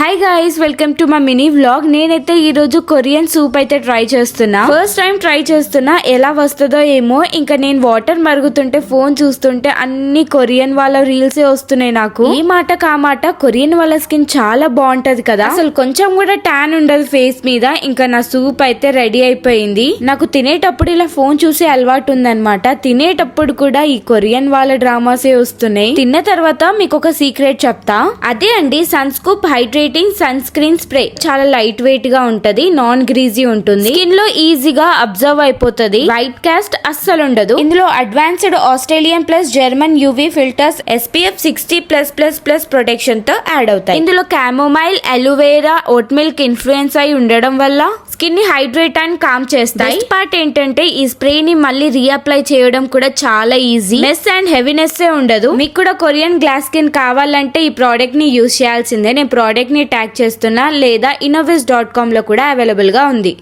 Hi guys, welcome to my mini vlog. నేనైతే ఈ రోజు కొరియన్ సూప్ అయితే ట్రై చేస్తున్నా. ఫస్ట్ టైం ట్రై చేస్తున్నా, ఎలా వస్తుందో ఏమో. ఇంకా నేను వాటర్ మరుగుతుంటే ఫోన్ చూస్తుంటే అన్ని కొరియన్ వాళ్ళ రీల్స్ వస్తున్నాయి నాకు. ఈ మాట కామాట కొరియన్ వాళ్ళ స్కిన్ చాలా బాగుంటది కదా, అసలు కొంచెం కూడా ట్యాన్ ఉండదు ఫేస్ మీద. ఇంకా నా సూప్ అయితే రెడీ అయిపోయింది. నాకు తినేటప్పుడు ఇలా ఫోన్ చూసే అలవాటు ఉందన్నమాట. తినేటప్పుడు కూడా ఈ కొరియన్ వాళ్ళ డ్రామాసే వస్తున్నాయి. తిన్న తర్వాత మీకు ఒక సీక్రెట్ చెప్తా. అదే అండి sun scoop hydrating sunscreen spray. చాలా లైట్ వెయిట్ గా ఉంటది, నాన్ గ్రీజీ ఉంటుంది, స్కిన్ లో ఈజీగా అబ్జర్వ్ అయిపోతుంది, వైట్ కాస్ట్ అస్సలు ఉండదు. ఇందులో advanced Australian plus German UV filters SPF 60+++ protection తో యాడ్ అవుతాయి. ఇందులో chamomile, aloe vera, vote milk influence అయి ఉండడం వల్ల స్కిన్ ని హైడ్రేట్ అండ్ కామ్ చేస్తాయి. బెస్ట్ పార్ట్ ఏంటంటే ఈ స్ప్రే ని మళ్ళీ రీఅప్లై చేయడం కూడా చాలా ఈజీ, మెస్ అండ్ హెవీనెస్ ఉండదు. మీకు కూడా కొరియన్ గ్లాస్ స్కిన్ కావాలంటే ఈ ప్రోడక్ట్ ని యూజ్ చేయాల్సిందే. నేను ప్రోడక్ట్ ని ట్యాగ్ చేస్తున్నా, లేదా innovis.com లో కూడా అవైలబుల్ గా ఉంది.